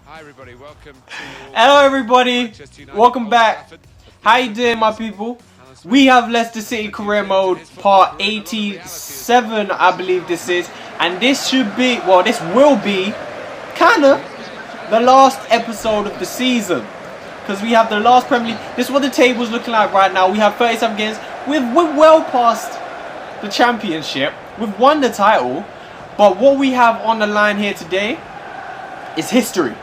Hi everybody, Hello everybody, welcome back. How you doing, my people? We have Leicester City career mode part 87, I believe this is, and this should be, well, this will be kinda the last episode of the season, because we have the last Premier League. This is what the table's looking like right now. We have 37 games. We're well past the championship. We've won the title, but what we have on the line here today is history.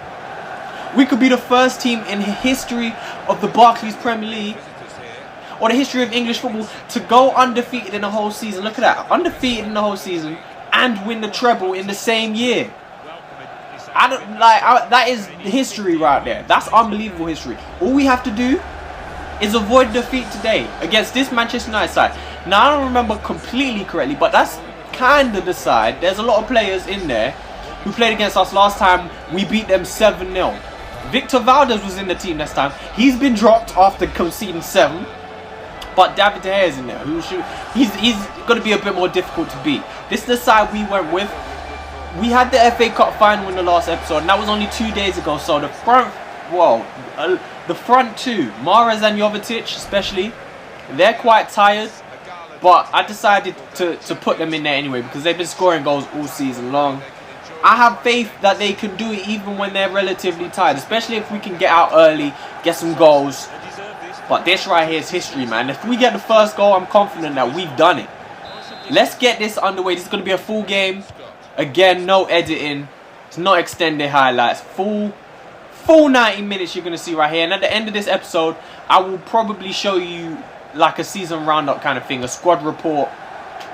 We could be the first team in history of the Barclays Premier League, or the history of English football, to go undefeated in the whole season. Look at that, undefeated in the whole season and win the treble in the same year. That is history right there. That's unbelievable history. All we have to do is avoid defeat today against this Manchester United side. Now, I don't remember completely correctly, but that's kind of the side. There's a lot of players in there who played against us last time. We beat them 7-0. Victor Valdez was in the team this time. He's been dropped after conceding 7. But David De Gea is in there. He's going to be a bit more difficult to beat. This is the side we went with. We had the FA Cup final in the last episode, and that was only 2 days ago. So the front two, Mahrez and Jovetic especially, they're quite tired. But I decided to put them in there anyway because they've been scoring goals all season long. I have faith that they can do it even when they're relatively tired, especially if we can get out early, get some goals. But this right here is history, man. If we get the first goal, I'm confident that we've done it. Let's get this underway. This is going to be a full game. Again, no editing. It's not extended highlights. Full 90 minutes you're going to see right here. And at the end of this episode, I will probably show you like a season roundup kind of thing. A squad report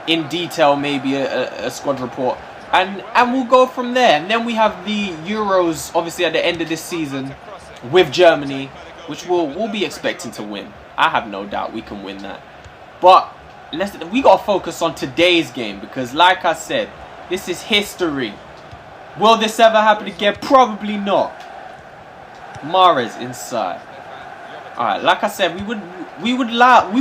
in detail, maybe a squad report. And we'll go from there. And then we have the Euros, obviously, at the end of this season with Germany, which we'll be expecting to win. I have no doubt we can win that. But we got to focus on today's game because, like I said, this is history. Will this ever happen again? Probably not. Mahrez inside. Alright, like I said, we would love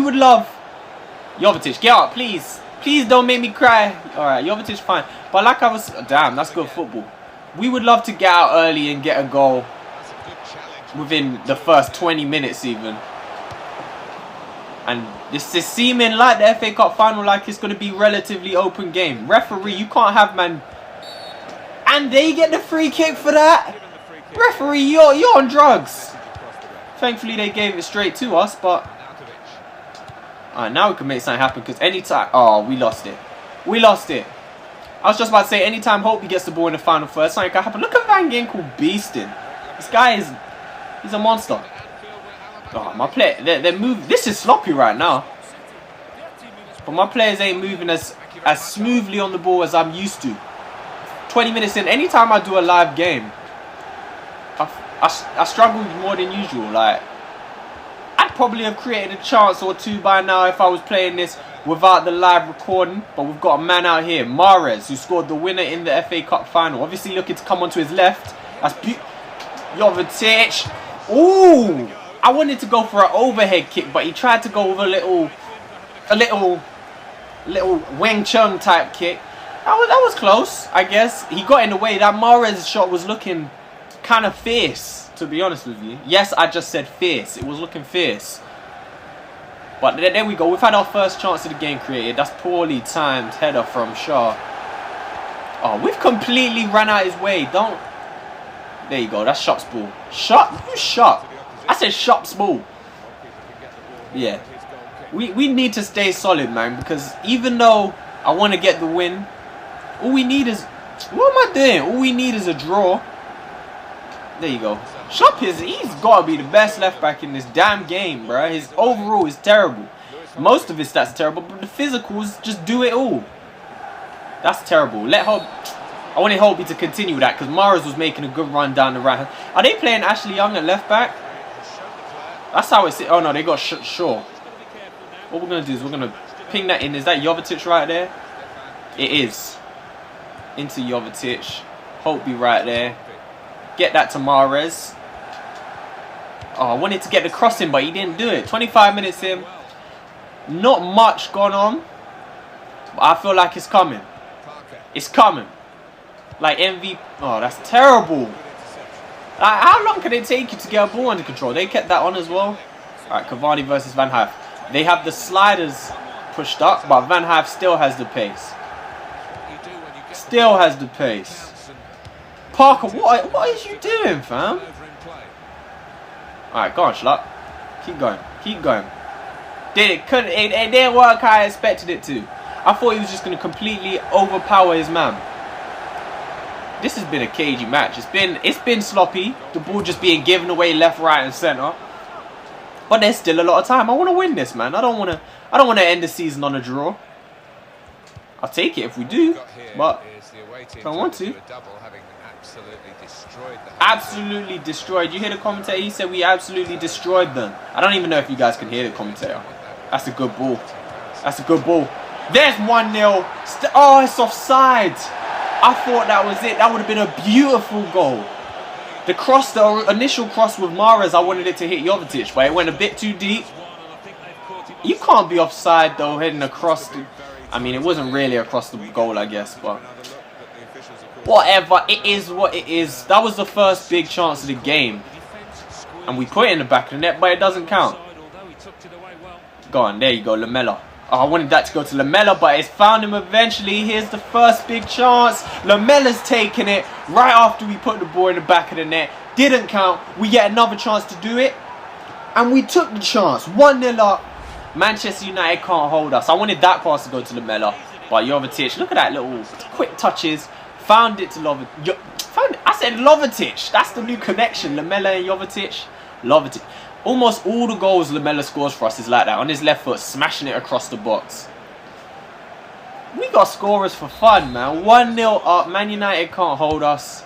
Jovetic. Get out, please. Please don't make me cry. Alright, Jovetic fine. But like I was... Damn, that's good football. We would love to get out early and get a goal within the first 20 minutes even. And this is seeming like the FA Cup final, like it's going to be relatively open game. Referee, you can't have, man. And they get the free kick for that. Referee, you're on drugs. Thankfully, they gave it straight to us, but... Alright, now we can make something happen because anytime... Oh, we lost it. We lost it. I was just about to say, anytime Hope gets the ball in the final first, something can happen. Look at Van Ginkel beasting. This guy is... He's a monster. Oh, my player... They're moving... This is sloppy right now. But my players ain't moving as smoothly on the ball as I'm used to. 20 minutes in, anytime I do a live game, I struggle more than usual. Like, I'd probably have created a chance or two by now if I was playing this without the live recording. But we've got a man out here, Mahrez, who scored the winner in the FA Cup final. Obviously looking to come onto his left. That's Jovetic. Ooh! I wanted to go for an overhead kick, but he tried to go with a little Weng Chun type kick. That was close, I guess. He got in the way. That Mahrez shot was looking kind of fierce, to be honest with you. Yes, I just said fierce. It was looking fierce. But there we go. We've had our first chance of the game created. That's poorly timed header from Shaw. Oh, we've completely ran out his way. Don't... There you go. That's Shop's ball. Shop? Who's Shop? I said Shop's ball. Yeah. We need to stay solid, man, because even though I want to get the win, all we need is... What am I doing? All we need is a draw. There you go. Shop he's got to be the best left back in this damn game, bro. His overall is terrible. Most of his stats are terrible, but the physicals just do it all. That's terrible. I wanted Holby to continue that because Mahrez was making a good run down the right hand. Are they playing Ashley Young at left back? That's how it's... Oh, no, they got Shaw. What we're going to do is we're going to ping that in. Is that Jovetic right there? It is. Into Jovetic. Holby right there. Get that to Mahrez. Oh, I wanted to get the crossing, but he didn't do it. 25 minutes in. Not much gone on. But I feel like it's coming. It's coming. Like MVP. Oh, that's terrible. Like, how long can it take you to get a ball under control? They kept that on as well. Alright, Cavani versus Van Hove. They have the sliders pushed up, but Van Hove still has the pace. Still has the pace. Parker, what is you doing, fam? Alright, go on, Schluck. Keep going. Keep going. It didn't work how I expected it to. I thought he was just going to completely overpower his man. This has been a cagey match. It's been sloppy. The ball just being given away left, right, and centre. But there's still a lot of time. I want to win this, man. I don't want to end the season on a draw. I'll take it if we do, but I don't want to. Absolutely destroyed. You hear the commentator? He said we absolutely destroyed them. I don't even know if you guys can hear the commentator. That's a good ball. That's a good ball. There's 1-0. Oh, it's offside. I thought that was it. That would have been a beautiful goal. The cross, the initial cross with Mahrez, I wanted it to hit Jovetic, but it went a bit too deep. You can't be offside though, heading across the... I mean, it wasn't really across the goal, I guess, but... whatever, it is what it is. That was the first big chance of the game. And we put it in the back of the net, but it doesn't count. Go on, there you go, Lamela. Oh, I wanted that to go to Lamela, but it's found him eventually. Here's the first big chance. Lamela's taking it right after we put the ball in the back of the net. Didn't count. We get another chance to do it. And we took the chance. 1-0 up. Manchester United can't hold us. I wanted that pass to go to Lamela. But Jovetic, look at that little quick touches. Found it to Jovetic. I said Jovetic. That's the new connection. Lamela and Jovetic. Jovetic. Almost all the goals Lamela scores for us is like that. On his left foot, smashing it across the box. We got scorers for fun, man. 1-0 up. Man United can't hold us.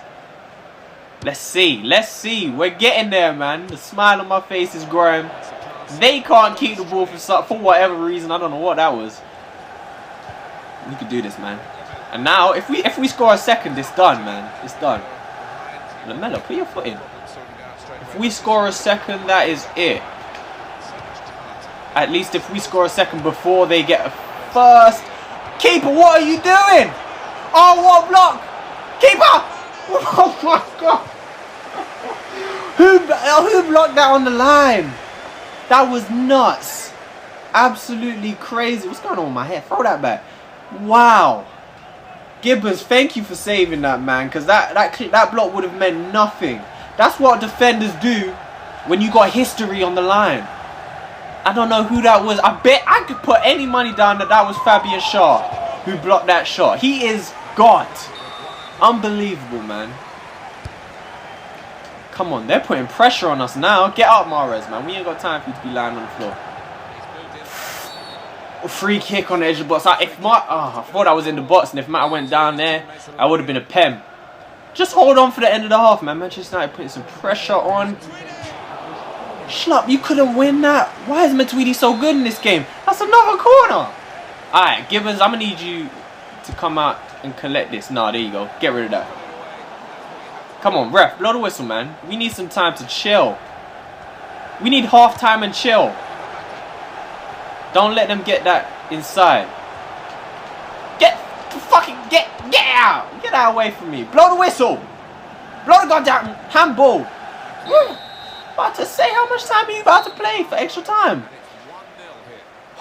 Let's see. Let's see. We're getting there, man. The smile on my face is growing. They can't keep the ball for whatever reason. I don't know what that was. We could do this, man. And now, if we score a second, it's done, man. It's done. Lamela, put your foot in. If we score a second, that is it. At least if we score a second before they get a first. Keeper, what are you doing? Oh, what a block! Keeper! Oh my god! Who blocked that on the line? That was nuts. Absolutely crazy. What's going on with my hair? Throw that back. Wow. Gibbons, thank you for saving that, man. Because that block would have meant nothing. That's what defenders do when you got history on the line. I don't know who that was. I bet I could put any money down that was Fabian Schär who blocked that shot. He is God. Unbelievable, man. Come on, they're putting pressure on us now. Get up, Mahrez, man. We ain't got time for you to be lying on the floor. Free kick on the edge of the box. I thought I was in the box, and if Matt went down there, I would have been a pen. Just hold on for the end of the half, man. Manchester United putting some pressure on. Schlupp, you couldn't win that. Why is Matuidi so good in this game? That's another corner. Alright, Gibbons, I'm going to need you to come out and collect this. Nah, there you go. Get rid of that. Come on, ref. Blow the whistle, man. We need some time to chill. We need half time and chill. Don't let them get that inside. Get out! Get out away from me. Blow the whistle. Blow the goddamn handball. About to say, how much time are you about to play for extra time?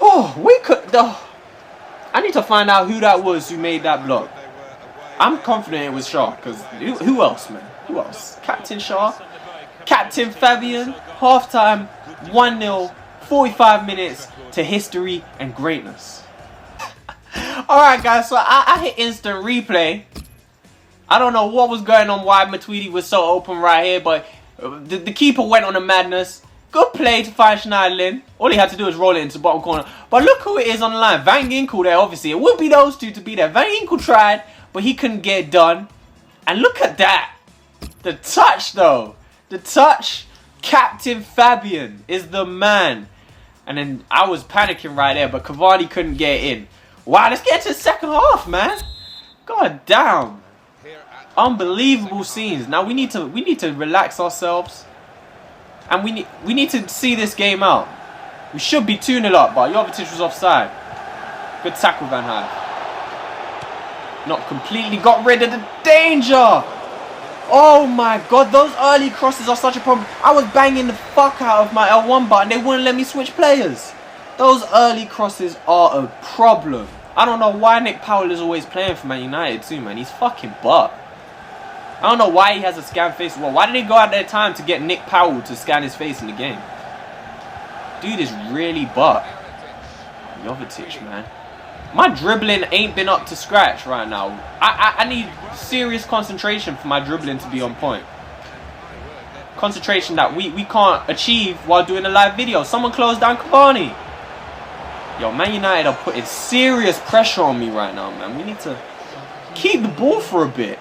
Oh, we could. I need to find out who that was who made that block. I'm confident it was Schär, because who else, man? Who else? Captain Schär, Captain Fabian. Half time, 1-0, 45 minutes to history and greatness. Alright guys, so I hit instant replay. I don't know what was going on, why Matuidi was so open right here, but the keeper went on a madness. Good play to find Schneiderlin. All he had to do was roll it into the bottom corner. But look who it is on the line. Van Ginkel there, obviously. It would be those two to be there. Van Ginkel tried, but he couldn't get it done. And look at that. The touch, though. The touch. Captain Fabian is the man. And then I was panicking right there, but Cavani couldn't get it in. Wow, let's get to the second half, man. God damn. Unbelievable scenes. Now we need to relax ourselves. And we need to see this game out. We should be 2-0 up, but Jovetic was offside. Good tackle, Van Hove. Not completely got rid of the danger. Oh my god, those early crosses are such a problem. I was banging the fuck out of my L1 button. They wouldn't let me switch players. Those early crosses are a problem. I don't know why Nick Powell is always playing for Man United too, man. He's fucking butt. I don't know why he has a scan face. Well, why did they go out their time to get Nick Powell to scan his face in the game? Dude is really butt. Jovetic, man. My dribbling ain't been up to scratch right now. I need serious concentration for my dribbling to be on point. Concentration that we can't achieve while doing a live video. Someone close down Cavani. Yo, Man United are putting serious pressure on me right now, man. We need to keep the ball for a bit.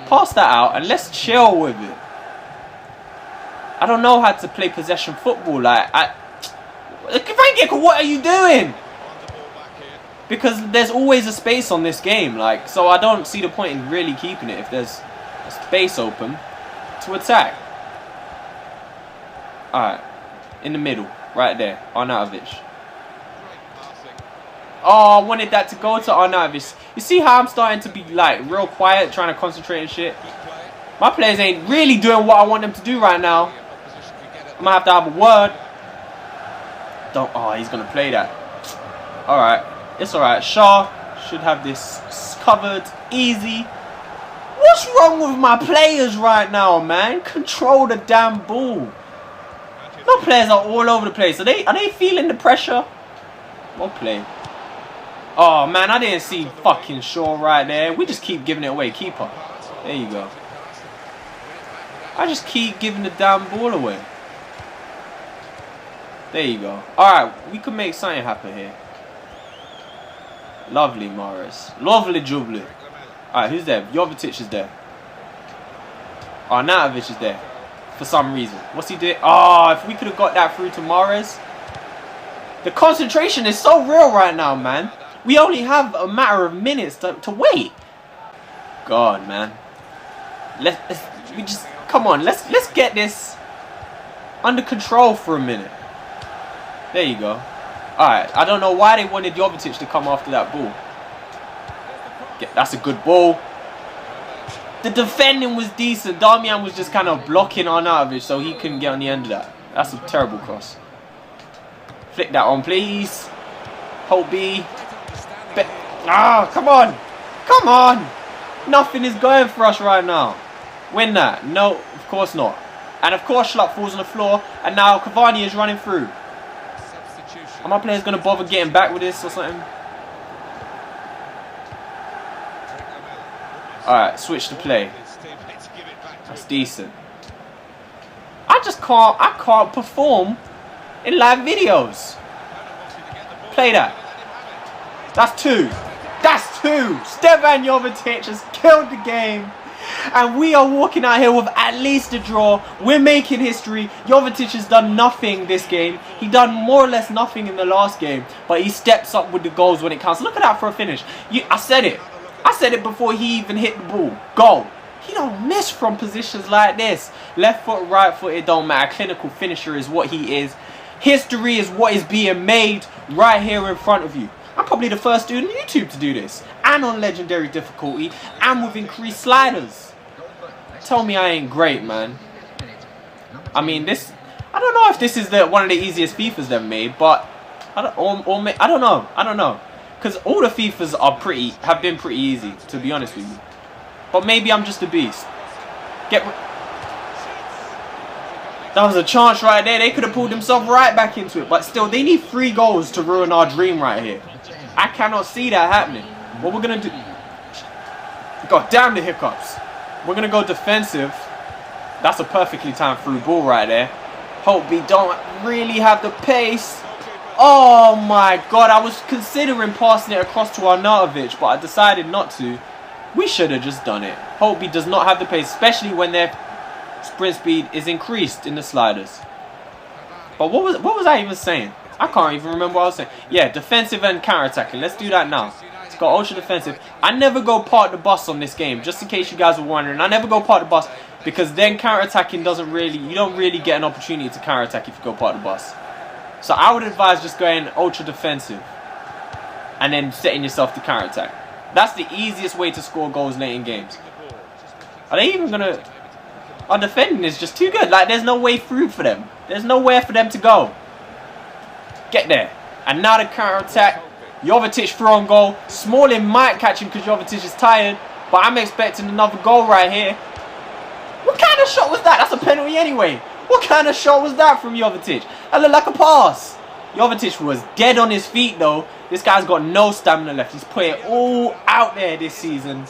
Pass that out and let's chill with it. I don't know how to play possession football. Like, what are you doing? Because there's always a space on this game. Like, so I don't see the point in really keeping it if there's a space open to attack. Alright. In the middle. Right there. Arnautovic. Oh, I wanted that to go to Arnautovic. You see how I'm starting to be, like, real quiet, trying to concentrate and shit? My players ain't really doing what I want them to do right now. I'm gonna have to have a word. Oh, he's gonna play that. Alright. It's alright. Shaw should have this covered. Easy. What's wrong with my players right now, man? Control the damn ball. My players are all over the place. Are they feeling the pressure? Well played. Oh, man, I didn't see fucking Shaw right there. We just keep giving it away. Keeper. There you go. I just keep giving the damn ball away. There you go. Alright, we can make something happen here. Lovely, Morris. Lovely jubbly. Alright, who's there? Jovetic is there. Arnautovic is there. For some reason. What's he doing? Oh, if we could have got that through to Morris. The concentration is so real right now, man. We only have a matter of minutes to wait. God, man. Come on. Let's get this under control for a minute. There you go. Alright, I don't know why they wanted Jovetic to come after that ball. That's a good ball. The defending was decent. Darmian was just kind of blocking Arnautovic so he couldn't get on the end of that. That's a terrible cross. Flick that on, please. Hold B. Come on. Come on. Nothing is going for us right now. Win that. No, of course not. And of course Schlupp falls on the floor. And now Cavani is running through. Are my players going to bother getting back with this or something? Alright, switch to play. That's decent. I can't perform in live videos. Play that. That's two. That's two. Stevan Jovetic has killed the game. And we are walking out here with at least a draw. We're making history. Jovetic has done nothing this game. He done more or less nothing in the last game. But he steps up with the goals when it counts. Look at that for a finish. I said it. I said it before he even hit the ball. Goal. He don't miss from positions like this. Left foot, right foot, it don't matter. Clinical finisher is what he is. History is what is being made right here in front of you. I'm probably the first dude on YouTube to do this. And on legendary difficulty. And with increased sliders. Tell me I ain't great, man. I mean, this... I don't know if this is one of the easiest FIFAs they've made. But... I don't know. I don't know. Because all the FIFAs have been pretty easy, to be honest with you. But maybe I'm just a beast. That was a chance right there. They could have pulled themselves right back into it. But still, they need 3 goals to ruin our dream right here. I cannot see that happening. What we're going to do... God damn the hiccups. We're going to go defensive. That's a perfectly timed through ball right there. Hope we don't really have the pace. Oh my god. I was considering passing it across to Arnautovic, but I decided not to. We should have just done it. Holtby does not have the pace, especially when their sprint speed is increased in the sliders. But what was I even saying? I can't even remember what I was saying. Yeah, defensive and counter-attacking. Let's do that now. Let's go ultra defensive. I never go park the bus on this game, just in case you guys were wondering. I never go park the bus because then counter-attacking doesn't really... You don't really get an opportunity to counter-attack if you go park the bus. So I would advise just going ultra defensive and then setting yourself to counter-attack. That's the easiest way to score goals late in games. Are they even gonna... Our defending is just too good. Like, there's no way through for them. There's nowhere for them to go. Get there. And now the counter-attack. Jovetic throwing goal. Smalling might catch him because Jovetic is tired. But I'm expecting another goal right here. What kind of shot was that? That's a penalty anyway. What kind of shot was that from Jovetic? That looked like a pass. Jovetic was dead on his feet though. This guy's got no stamina left. He's put it all out there this season.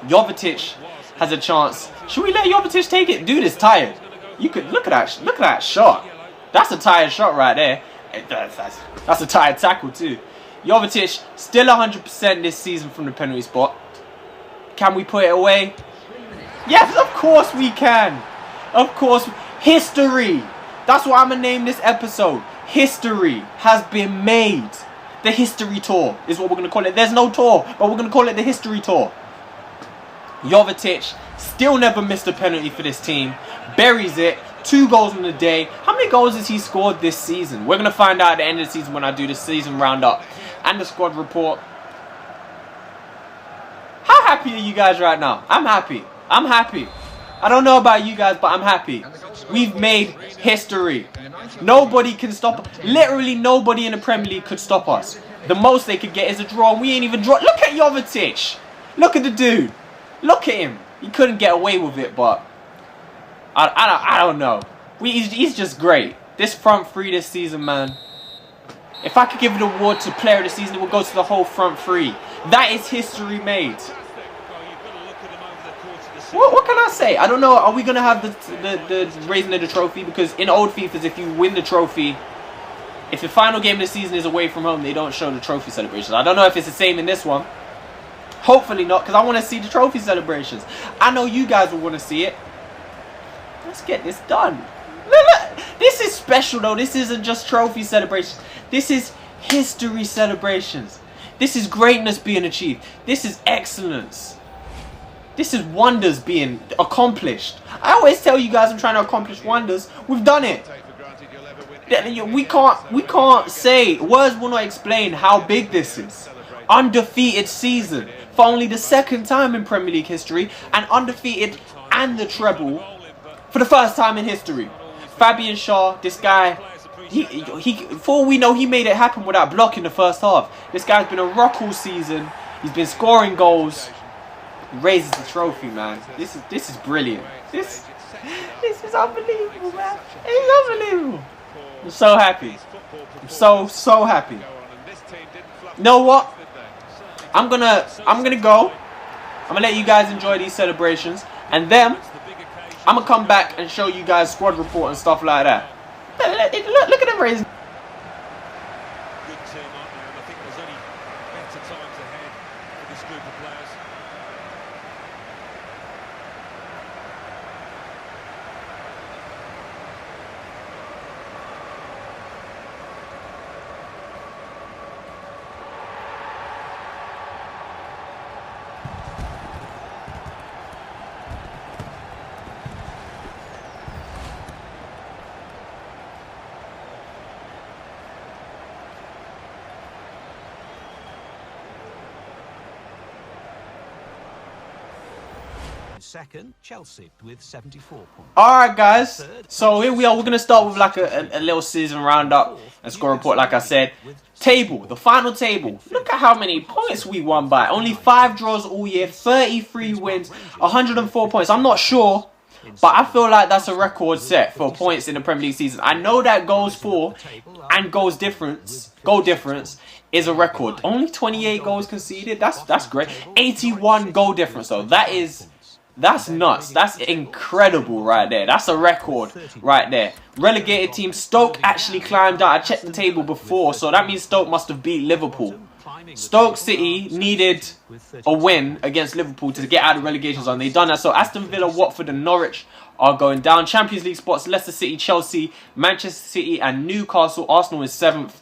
Jovetic has a chance. Should we let Jovetic take it? Dude is tired. You could look at that shot. That's a tired shot right there. That's a tired tackle too. Jovetic still 100% this season from the penalty spot. Can we put it away? Yes, of course we can. Of course. History. That's what I'm going to name this episode. History has been made. The history tour is what we're going to call it. There's no tour, but we're going to call it the history tour. Jovetic still never missed a penalty for this team. Buries it. 2 goals in the day. How many goals has he scored this season? We're going to find out at the end of the season when I do the season roundup and the squad report. How happy are you guys right now? I'm happy. I'm happy. I don't know about you guys, but I'm happy. We've made history. Nobody can stop us. Literally nobody in the Premier League could stop us. The most they could get is a draw, and we ain't even draw. Look at Jovetic. Look at the dude. Look at him. He couldn't get away with it, but I don't know. He's just great. This front three this season, man. If I could give an award to player of the season, it would go to the whole front three. That is history made. What can I say? I don't know. Are we going to have the raising of the trophy? Because in old FIFAs, if you win the trophy, if the final game of the season is away from home, they don't show the trophy celebrations. I don't know if it's the same in this one. Hopefully not, because I want to see the trophy celebrations. I know you guys will want to see it. Let's get this done. Look. This is special, though. This isn't just trophy celebrations. This is history celebrations. This is greatness being achieved. This is excellence. This is wonders being accomplished. I always tell you guys I'm trying to accomplish wonders. We've done it. We can't say, words will not explain how big this is. Undefeated season for only the 2nd time in Premier League history, and undefeated and the treble for the 1st time in history. Fabian Schär, this guy, he for all we know, he made it happen without blocking the first half. This guy's been a rock all season. He's been scoring goals. Raises the trophy, man. This is brilliant. This is unbelievable, man. It's unbelievable. I'm so happy. I'm so happy. You know what? I'm gonna go. I'm gonna let you guys enjoy these celebrations, and then I'm gonna come back and show you guys squad report and stuff like that. Look at them raising. Good team, aren't they? And I think there's only better times ahead for this group of players. Second, Chelsea with 74 points. Alright guys, so here we are. We're going to start with like a little season roundup and score report like I said. Table, the final table. Look at how many points we won by. Only 5 draws all year, 33 wins, 104 points. I'm not sure, but I feel like that's a record set for points in the Premier League season. I know that goals for and goal difference is a record. Only 28 goals conceded. That's great. 81 goal difference though. That's nuts. That's incredible right there. That's a record right there. Relegated team Stoke actually climbed out. I checked the table before, so that means Stoke must have beat Liverpool. Stoke City needed a win against Liverpool to get out of relegation zone. They've done that. So Aston Villa, Watford and Norwich are going down. Champions League spots, Leicester City, Chelsea, Manchester City and Newcastle. Arsenal is 7th.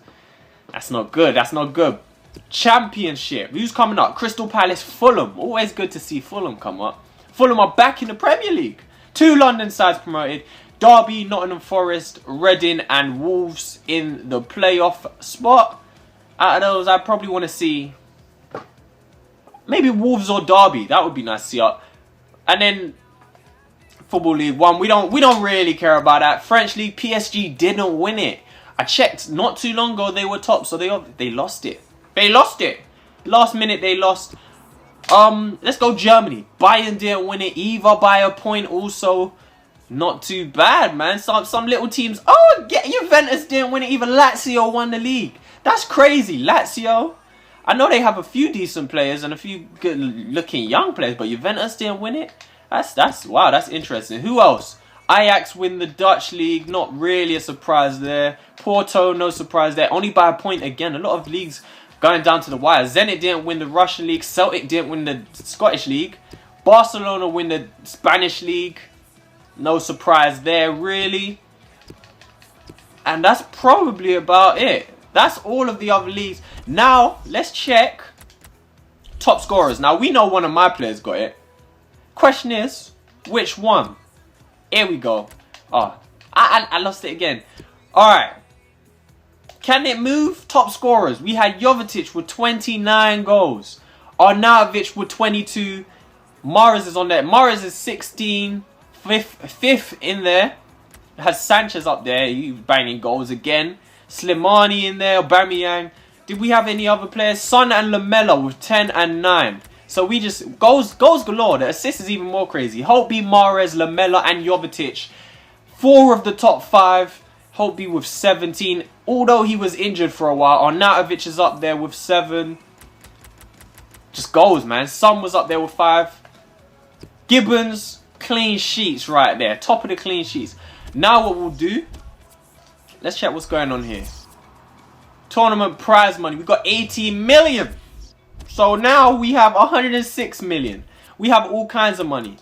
That's not good. That's not good. Championship. Who's coming up? Crystal Palace, Fulham. Always good to see Fulham come up. Fulham are back in the Premier League. 2 London sides promoted. Derby, Nottingham Forest, Reading and Wolves in the playoff spot. Out of those, I probably want to see maybe Wolves or Derby. That would be nice to see up. And then Football League 1, we don't really care about that. French League, PSG didn't win it. I checked not too long ago, they were top, so they lost it. They lost it. Last minute they lost. Let's go Germany. Bayern didn't win it either by a point also. Not too bad, man. Some little teams. Oh, Juventus didn't win it either. Lazio won the league. That's crazy. Lazio. I know they have a few decent players and a few good looking young players, but Juventus didn't win it. Wow, that's interesting. Who else? Ajax win the Dutch league. Not really a surprise there. Porto, no surprise there. Only by a point again. A lot of leagues going down to the wire. Zenit didn't win the Russian league. Celtic didn't win the Scottish league. Barcelona win the Spanish league. No surprise there, really. And that's probably about it. That's all of the other leagues. Now, let's check top scorers. Now, we know one of my players got it. Question is, which one? Here we go. Oh, I lost it again. Alright. Can it move? Top scorers. We had Jovetic with 29 goals. Arnautovic with 22. Mahrez is on there. Mahrez is 16. Fifth in there. Has Sanchez up there. He's banging goals again. Slimani in there. Aubameyang. Did we have any other players? Son and Lamela with 10 and 9. So we just... Goals galore. The assist is even more crazy. Holtby, Mahrez, Lamela and Jovetic. 4 of the top 5. Holtby with 17. Although he was injured for a while. Arnautovic is up there with 7. Just goals, man. Son was up there with 5. Gibbons... Clean sheets right there. Top of the clean sheets. Now what we'll do, let's check what's going on here. Tournament prize money. We've got 18 million. So now we have 106 million. We have all kinds of money.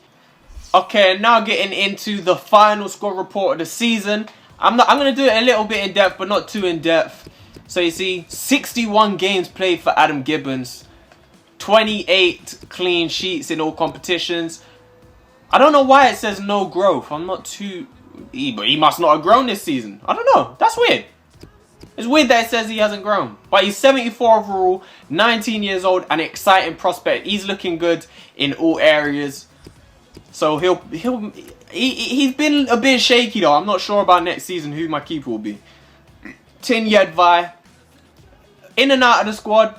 Okay, now getting into the final score report of the season. I'm going to do it a little bit in depth, but not too in depth. So you see, 61 games played for Adam Gibbons. 28 clean sheets in all competitions. I don't know why it says no growth. I'm not too... But he must not have grown this season. I don't know. That's weird. It's weird that it says he hasn't grown. But he's 74 overall, 19 years old, an exciting prospect. He's looking good in all areas. So he's been a bit shaky though. I'm not sure about next season who my keeper will be. Tin Yedvai. In and out of the squad.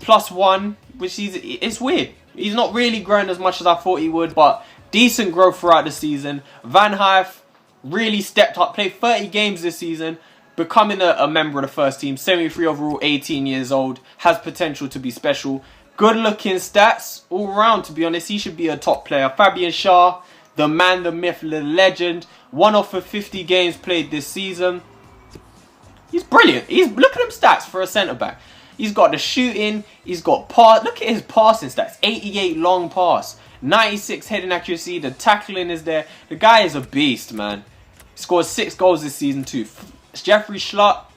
+1. Which it's weird. He's not really grown as much as I thought he would. But... decent growth throughout the season. Van Hyf really stepped up. Played 30 games this season. Becoming a member of the first team. 73 overall, 18 years old. Has potential to be special. Good looking stats. All round, to be honest. He should be a top player. Fabian Schär. The man, the myth, the legend. 1 off of 50 games played this season. He's brilliant. Look at them stats for a centre-back. He's got the shooting. He's got pass. Look at his passing stats. 88 long pass. 96 heading accuracy. The tackling is there. The guy is a beast, man. He scored 6 goals this season too. Jeffrey Schlupp,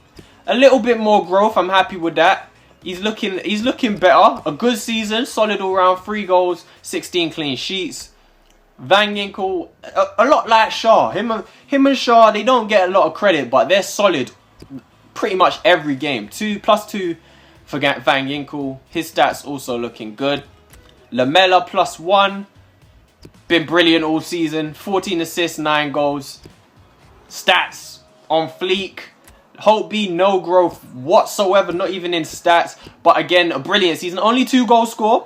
a little bit more growth. I'm happy with that. He's looking better. A good season. Solid all round. 3 goals. 16 clean sheets. Van Ginkel, a lot like Schär. Him and Schär, they don't get a lot of credit, but they're solid pretty much every game. +2 for Van Ginkel. His stats also looking good. Lamela +1. Been brilliant all season. 14 assists, 9 goals. Stats on fleek. Holtby, no growth whatsoever. Not even in stats. But again, a brilliant season. Only 2 goals scored.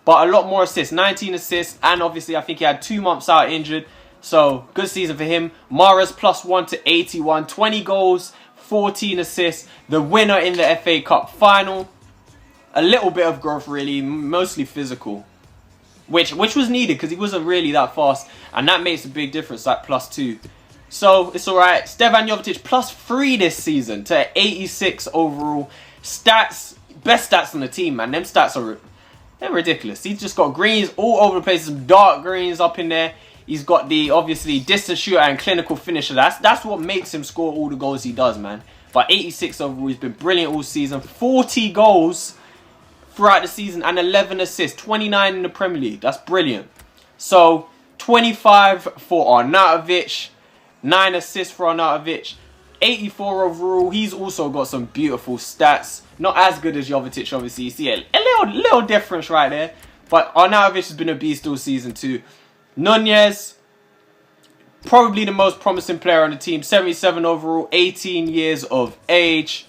But a lot more assists. 19 assists. And obviously, I think he had 2 months out injured. So, good season for him. Mahrez +1 to 81. 20 goals. 14 assists. The winner in the FA Cup final. A little bit of growth, really, mostly physical, which was needed because he wasn't really that fast, and that makes a big difference. Like +2, so it's all right. Stevan Jovetic +3 this season to 86 overall. Stats, best stats on the team, man. Them stats they're ridiculous. He's just got greens all over the place, some dark greens up in there. He's got the obviously distance shooter and clinical finisher. That's what makes him score all the goals he does, man. But 86 overall, he's been brilliant all season. 40 goals. Throughout the season and 11 assists, 29 in the Premier League. That's brilliant. So 25 for Arnautovic, 9 assists for Arnautovic, 84 overall. He's also got some beautiful stats. Not as good as Jovetic, obviously. You see a little difference right there. But Arnautovic has been a beast all season too. Nunez, probably the most promising player on the team. 77 overall, 18 years of age.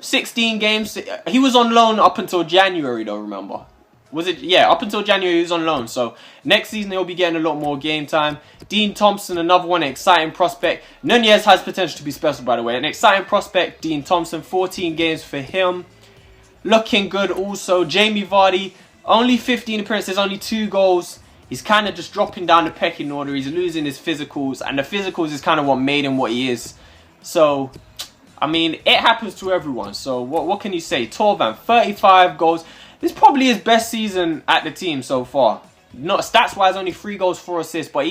16 games. He was on loan up until January though, remember? Was it? Yeah, up until January he was on loan. So next season he'll be getting a lot more game time. Dean Thompson, another one, an exciting prospect. Nunez has potential to be special, by the way. An exciting prospect, Dean Thompson, 14 games for him. Looking good also. Jamie Vardy, only 15 appearances, only 2 goals. He's kind of just dropping down the pecking order. He's losing his physicals. And the physicals is kind of what made him what he is. So, I mean, it happens to everyone. So, what can you say? Torvan, 35 goals. This is probably his best season at the team so far. Not stats-wise, only 3 goals, 4 assists. But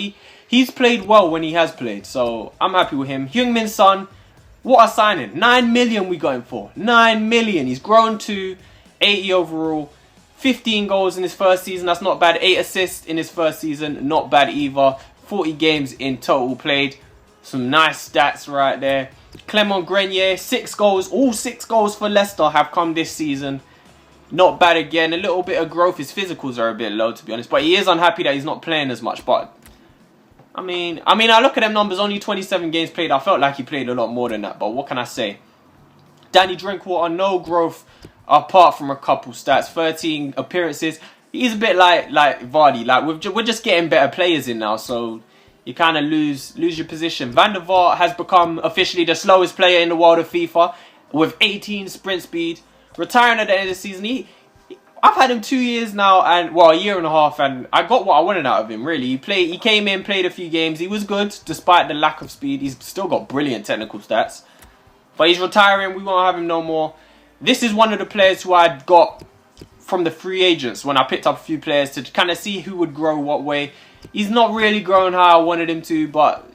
he's played well when he has played. So, I'm happy with him. Heung-min Son, what a signing. 9 million we got him for. 9 million. He's grown to 80 overall. 15 goals in his first season. That's not bad. 8 assists in his first season. Not bad either. 40 games in total played. Some nice stats right there. Clement Grenier, 6 goals. All 6 goals for Leicester have come this season. Not bad again. A little bit of growth. His physicals are a bit low, to be honest. But he is unhappy that he's not playing as much. But, I mean, I look at them numbers. Only 27 games played. I felt like he played a lot more than that. But what can I say? Danny Drinkwater, no growth apart from a couple stats. 13 appearances. He's a bit like Vardy. Like, we're just getting better players in now. So, you kind of lose your position. Van der Vaart has become officially the slowest player in the world of FIFA. With 18 sprint speed. Retiring at the end of the season. I've had him 2 years now, and well, a year and a half, and I got what I wanted out of him. Really, he came in, played a few games. He was good despite the lack of speed. He's still got brilliant technical stats, but he's retiring. We won't have him no more. This is one of the players who I got from the free agents when I picked up a few players to kind of see who would grow what way. He's not really growing how I wanted him to, but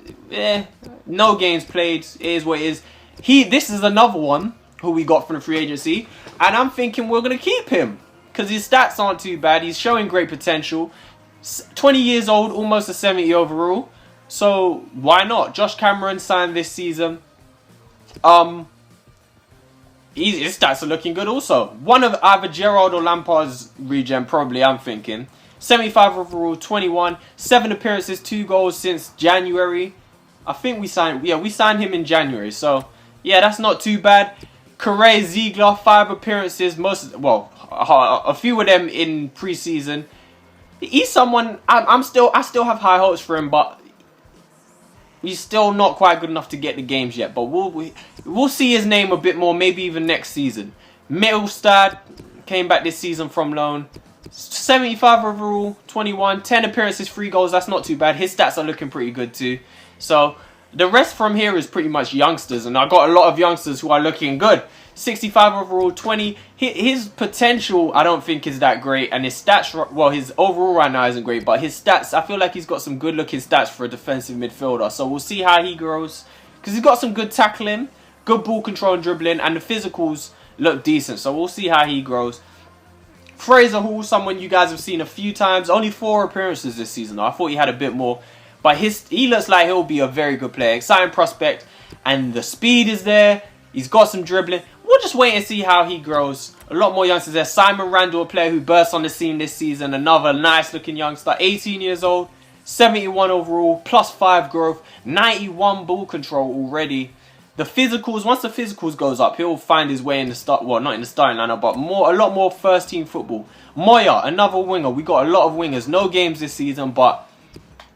no games played. It is what it is. This is another one who we got from the free agency, and I'm thinking we're going to keep him because his stats aren't too bad. He's showing great potential. 20 years old, almost a 70 overall. So why not? Josh Cameron signed this season. His stats are looking good also. One of either Gerrard or Lampard's regen, probably, I'm thinking. 75 overall, 21. 7 appearances, 2 goals since January. I think we signed him in January. So, yeah, that's not too bad. Correa Ziegler, 5 appearances, a few of them in pre-season. He's someone I still have high hopes for him, but he's still not quite good enough to get the games yet. But we'll see his name a bit more, maybe even next season. Mittelstad came back this season from loan. 75 overall, 21, 10 appearances, 3 goals. That's not too bad. His stats are looking pretty good too. So the rest from here is pretty much youngsters, and I got a lot of youngsters who are looking good. 65 overall, 20. His potential, I don't think, is that great, and his stats, well, his overall right now isn't great, but his stats, I feel like he's got some good-looking stats for a defensive midfielder. So we'll see how he grows, because he's got some good tackling, good ball control and dribbling, and the physicals look decent. So we'll see how he grows. Fraser Hall, someone you guys have seen a few times. Only 4 appearances this season, though. I thought he had a bit more. But he looks like he'll be a very good player. Exciting prospect. And the speed is there. He's got some dribbling. We'll just wait and see how he grows. A lot more youngsters there. Simon Randall, a player who burst on the scene this season. Another nice looking youngster. 18 years old. 71 overall. Plus 5 growth. 91 ball control already. The physicals, once the physicals goes up, he'll find his way in the start. Well, not in the starting lineup, but a lot more first team football. Moya, another winger. We got a lot of wingers. No games this season, but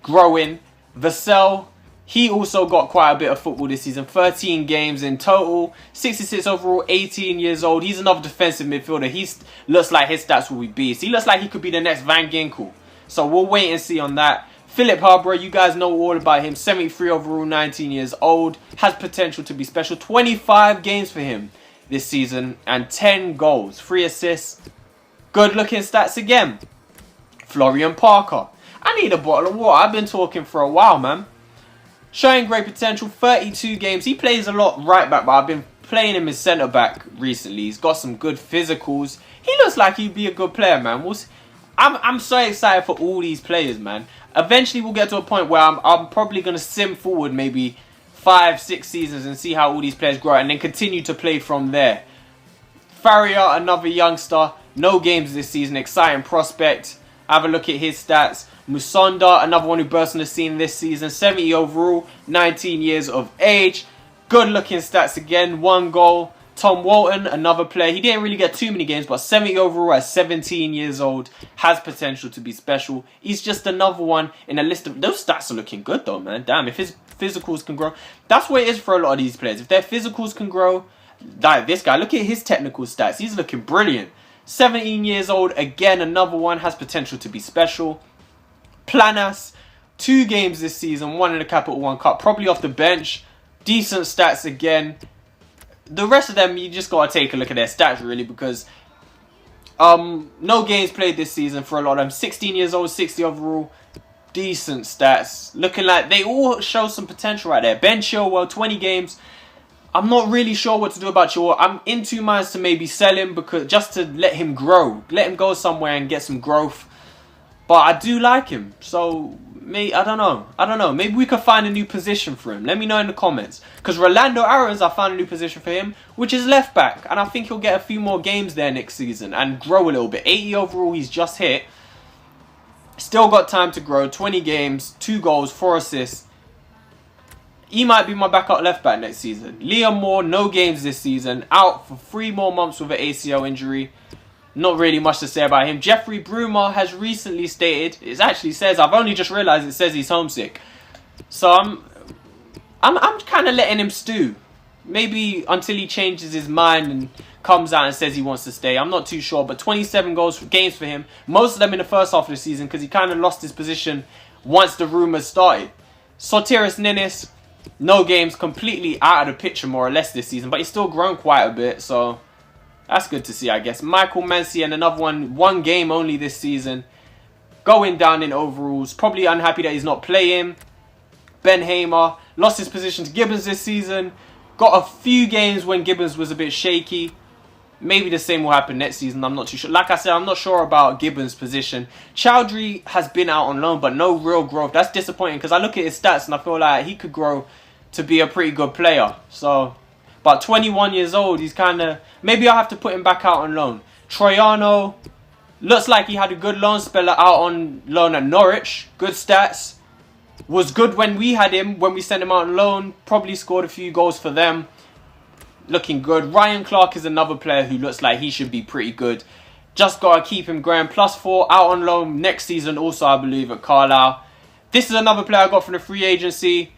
growing. Vassell, he also got quite a bit of football this season. 13 games in total. 66 overall, 18 years old. He's another defensive midfielder. He looks like his stats will be beast. He looks like he could be the next Van Ginkel. So we'll wait and see on that. Philip Harborough, you guys know all about him. 73 overall, 19 years old. Has potential to be special. 25 games for him this season and 10 goals. 3 assists. Good looking stats again. Florian Parker. I need a bottle of water. I've been talking for a while, man. Showing great potential. 32 games. He plays a lot right back, but I've been playing him as centre back recently. He's got some good physicals. He looks like he'd be a good player, man. I'm so excited for all these players, man. Eventually, we'll get to a point where I'm probably going to sim forward maybe 5-6 seasons and see how all these players grow and then continue to play from there. Farrier, another youngster. No games this season. Exciting prospect. Have a look at his stats. Musonda, another one who burst on the scene this season. 70 overall, 19 years of age. Good looking stats again. 1 goal. Tom Walton, another player. He didn't really get too many games, but 70 overall at 17 years old. Has potential to be special. He's just another one in a list of... Those stats are looking good though, man. Damn, if his physicals can grow. That's what it is for a lot of these players. If their physicals can grow, like this guy, look at his technical stats. He's looking brilliant. 17 years old, again, another one, has potential to be special. Planas, 2 games this season, 1 in the Capital One Cup, probably off the bench. Decent stats again. The rest of them, you just got to take a look at their stats, really, because no games played this season for a lot of them. 16 years old, 60 overall. Decent stats. Looking like they all show some potential right there. Ben Chilwell, 20 games. I'm not really sure what to do about Chilwell. I'm in 2 minds to maybe sell him, because just to let him grow. Let him go somewhere and get some growth. But I do like him. So, I don't know. Maybe we could find a new position for him. Let me know in the comments. Because Rolando Aarons, I found a new position for him, which is left back. And I think he'll get a few more games there next season and grow a little bit. 80 overall, he's just hit. Still got time to grow. 20 games, 2 goals, 4 assists. He might be my backup left back next season. Liam Moore, no games this season. Out for 3 more months with an ACL injury. Not really much to say about him. Jeffrey Brumer has recently stated, it actually says, I've only just realised it says he's homesick. So I'm kind of letting him stew. Maybe until he changes his mind and comes out and says he wants to stay. I'm not too sure, but 27 games for him. Most of them in the first half of the season, because he kind of lost his position once the rumours started. Sotiris Ninnis, no games, completely out of the picture more or less this season, but he's still grown quite a bit, so that's good to see, I guess. Michael Mansi, and another one game only this season, going down in overalls. Probably unhappy that he's not playing. Ben Hamer lost his position to Gibbons this season. Got a few games when Gibbons was a bit shaky. Maybe the same will happen next season. I'm not too sure. Like I said, I'm not sure about Gibbons' position. Chowdhury has been out on loan, but no real growth. That's disappointing, because I look at his stats and I feel like he could grow to be a pretty good player. So, but 21 years old, he's kind of... Maybe I'll have to put him back out on loan. Troiano, looks like he had a good loan spell out on loan at Norwich. Good stats. Was good when we had him, when we sent him out on loan. Probably scored a few goals for them. Looking good. Ryan Clark is another player who looks like he should be pretty good. Just got to keep him going. +4 out on loan next season also, I believe, at Carlisle. This is another player I got from the free agency.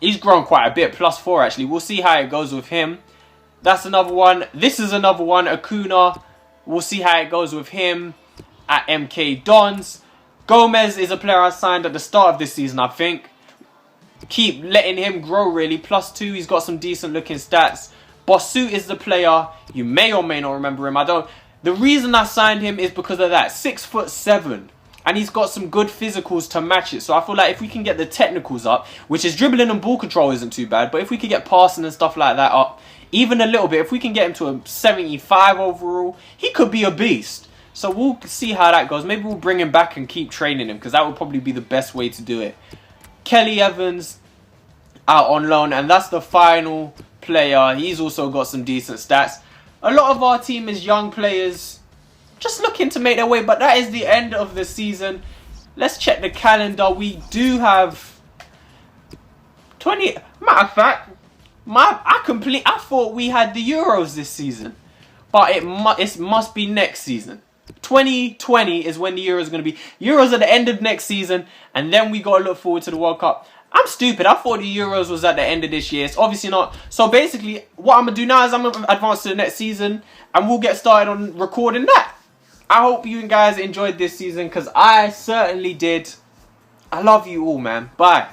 He's grown quite a bit. +4 actually. We'll see how it goes with him. That's another one. This is another one. Acuna. We'll see how it goes with him at MK Dons. Gomez is a player I signed at the start of this season, I think. Keep letting him grow, really. +2. He's got some decent looking stats. Bossut is the player. You may or may not remember him. The reason I signed him is because of that. 6'7". And he's got some good physicals to match it. So I feel like if we can get the technicals up, which is dribbling and ball control isn't too bad, but if we could get passing and stuff like that up, even a little bit, if we can get him to a 75 overall, he could be a beast. So we'll see how that goes. Maybe we'll bring him back and keep training him, because that would probably be the best way to do it. Kelly Evans out on loan, and that's the final player. He's also got some decent stats. A lot of our team is young players just looking to make their way, but that is the end of the season. Let's check the calendar. We do have 20. Matter of fact, I thought we had the Euros this season, but it must be next season. 2020 is when the Euros are going to be. Euros at the end of next season, and then we got to look forward to the World Cup. I'm stupid. I thought the Euros was at the end of this year. It's obviously not. So basically, what I'm going to do now is I'm going to advance to the next season, and we'll get started on recording that. I hope you guys enjoyed this season, because I certainly did. I love you all, man. Bye.